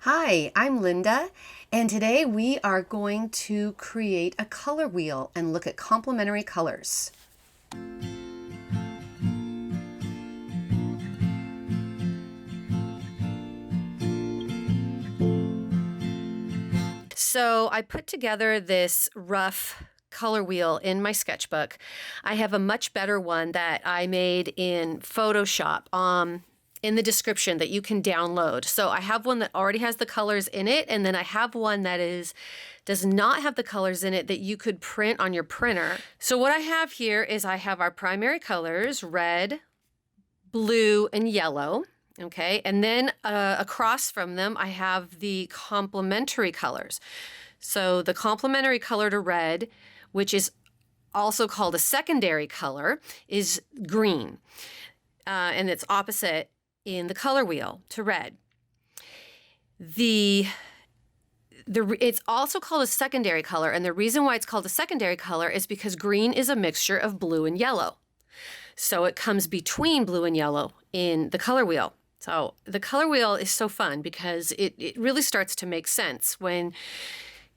Hi, I'm Linda, and today we are going to create a color wheel and look at complementary colors. So I put together this rough color wheel in my sketchbook. I have a much better one that I made in Photoshop in the description that you can download. So I have one that already has the colors in it, and then I have one that does not have the colors in it that you could print on your printer. So what I have here is I have our primary colors, red, blue, and yellow. Okay, and then across from them, I have the complementary colors. So the complementary color to red, which is also called a secondary color, is green. And it's opposite in the color wheel to red. It's also called a secondary color, and the reason why it's called a secondary color is because green is a mixture of blue and yellow. So it comes between blue and yellow in the color wheel. So the color wheel is so fun because it really starts to make sense when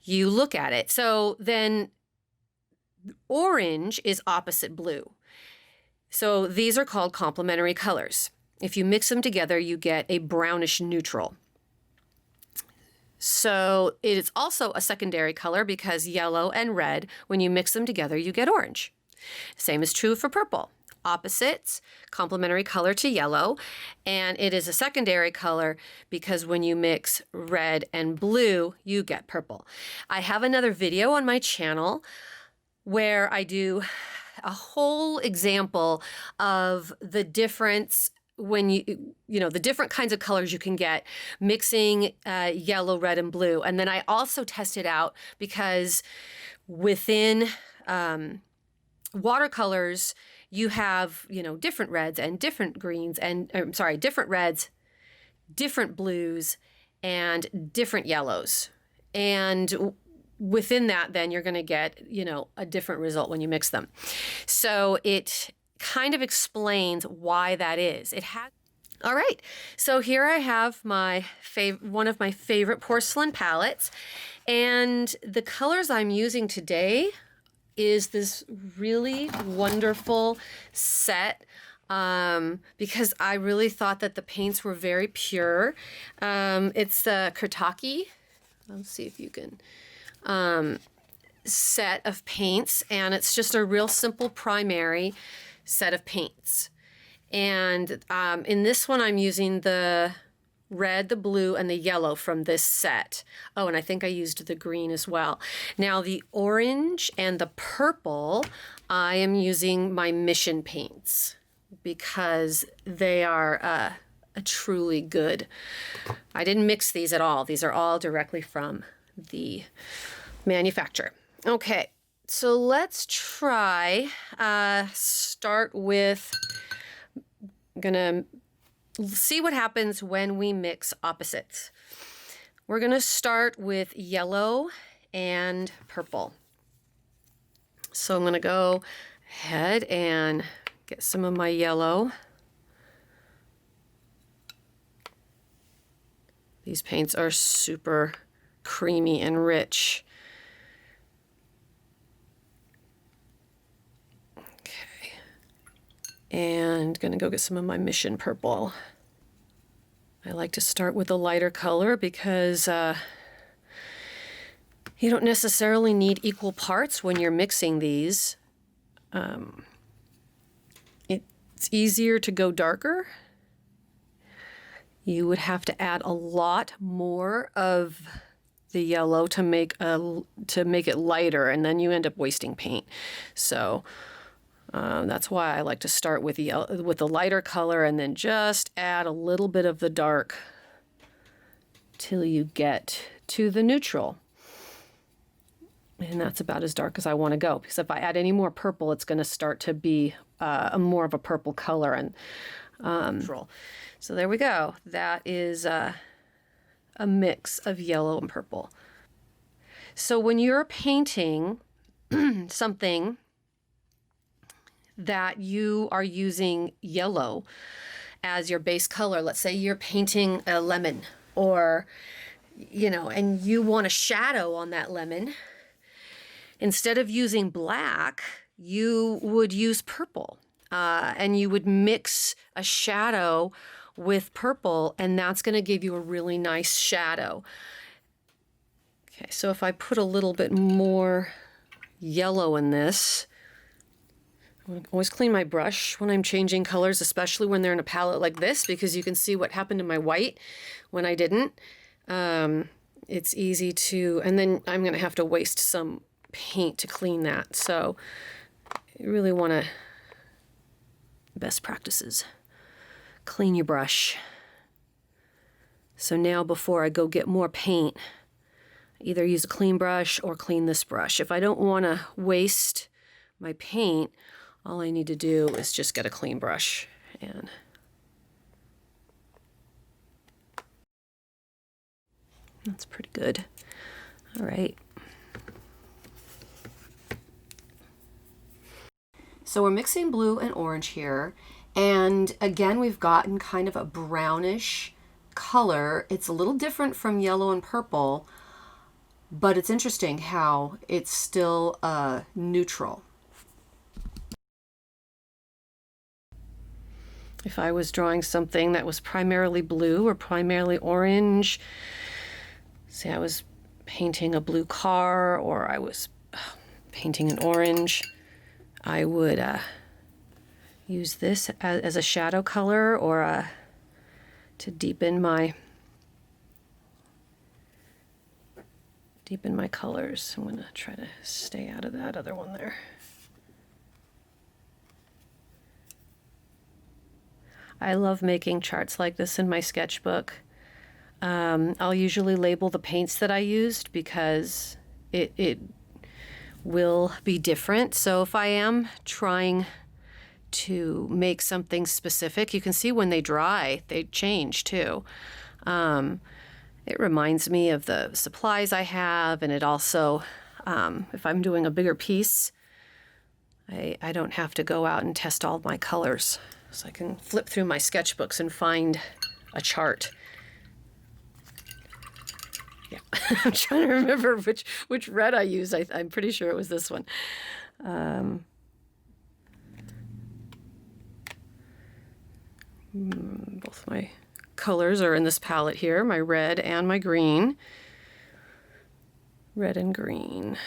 you look at it. So then orange is opposite blue. So these are called complementary colors. If you mix them together, you get a brownish neutral. So it is also a secondary color because yellow and red, when you mix them together, you get orange. Same is true for purple. Opposites, complementary color to yellow, and it is a secondary color because when you mix red and blue, you get purple. I have another video on my channel where I do a whole example of the difference when the different kinds of colors you can get mixing yellow, red, and blue. And then I also test it out because within watercolors, you have, different reds and different greens different reds, different blues, and different yellows. And within that, then you're going to get, a different result when you mix them. So it kind of explains why that is. All right, so here I have one of my favorite porcelain palettes, and the colors I'm using today is this really wonderful set because I really thought that the paints were very pure. It's the Kurtaki. Let's see if you can set of paints, and it's just a real simple primary set of paints. And in this one, I'm using the red, the blue, and the yellow from this set. Oh, and I think I used the green as well. Now the orange and the purple, I am using my Mission paints because they are a truly good. I didn't mix these at all. These are all directly from the manufacturer. Okay, so let's try, start with, I'm gonna see what happens when we mix opposites. We're gonna start with yellow and purple. So I'm gonna go ahead and get some of my yellow. These paints are super creamy and rich. And gonna go get some of my Mission purple. I like to start with a lighter color because you don't necessarily need equal parts when you're mixing these. It's easier to go darker. You would have to add a lot more of the yellow to make it lighter, and then you end up wasting paint. So that's why I like to start with the lighter color and then just add a little bit of the dark till you get to the neutral. And that's about as dark as I want to go, because if I add any more purple, it's going to start to be more of a purple color and neutral. So there we go. That is a mix of yellow and purple. So when you're painting something that you are using yellow as your base color, let's say you're painting a lemon or you know, and you want a shadow on that lemon, instead of using black, you would use purple. And you would mix a shadow with purple, and that's going to give you a really nice shadow. Okay, so if I put a little bit more yellow in this, I always clean my brush when I'm changing colors, especially when they're in a palette like this, because you can see what happened to my white when I didn't. It's easy to, and then I'm going to have to waste some paint to clean that. So you really want to, best practices, clean your brush. So now before I go get more paint, either use a clean brush or clean this brush. If I don't want to waste my paint, all I need to do is just get a clean brush, and that's pretty good. All right. So we're mixing blue and orange here. And again, we've gotten kind of a brownish color. It's a little different from yellow and purple, but it's interesting how it's still neutral. If I was drawing something that was primarily blue or primarily orange, say I was painting a blue car or I was painting an orange, I would use this as a shadow color or to deepen my colors. I'm going to try to stay out of that other one there. I love making charts like this in my sketchbook. I'll usually label the paints that I used because it will be different. So if I am trying to make something specific, you can see when they dry, they change too. It reminds me of the supplies I have, and it also, if I'm doing a bigger piece, I don't have to go out and test all my colors. So I can flip through my sketchbooks and find a chart. Yeah, I'm trying to remember which red I used. I'm pretty sure it was this one. Both my colors are in this palette here, my red and my green. Red and green.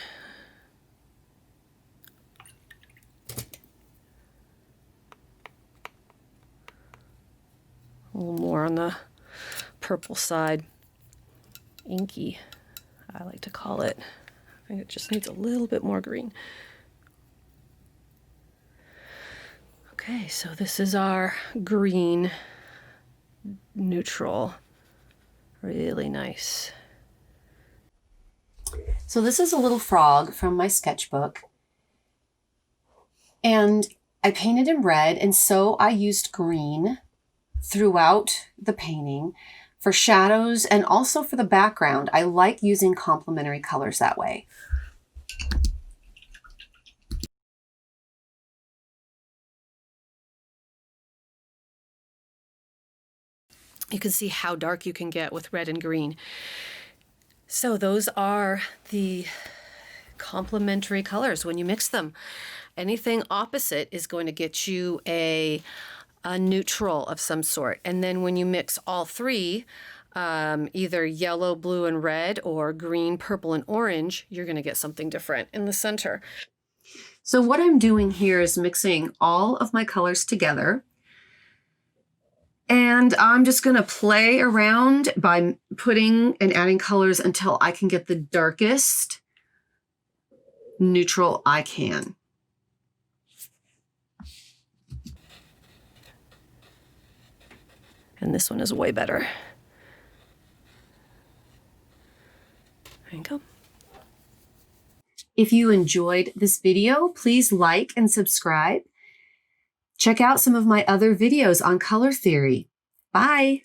A little more on the purple side. Inky, I like to call it. I think it just needs a little bit more green. Okay, so this is our green neutral. Really nice. So this is a little frog from my sketchbook. And I painted in red, and so I used green throughout the painting for shadows and also for the background. I like using complementary colors that way. You can see how dark you can get with red and green. So those are the complementary colors when you mix them. Anything opposite is going to get you a neutral of some sort. And then when you mix all three, either yellow, blue, and red, or green, purple, and orange, you're going to get something different in the center. So what I'm doing here is mixing all of my colors together. And I'm just going to play around by putting and adding colors until I can get the darkest neutral I can. And this one is way better. There you go. If you enjoyed this video, please like and subscribe. Check out some of my other videos on color theory. Bye.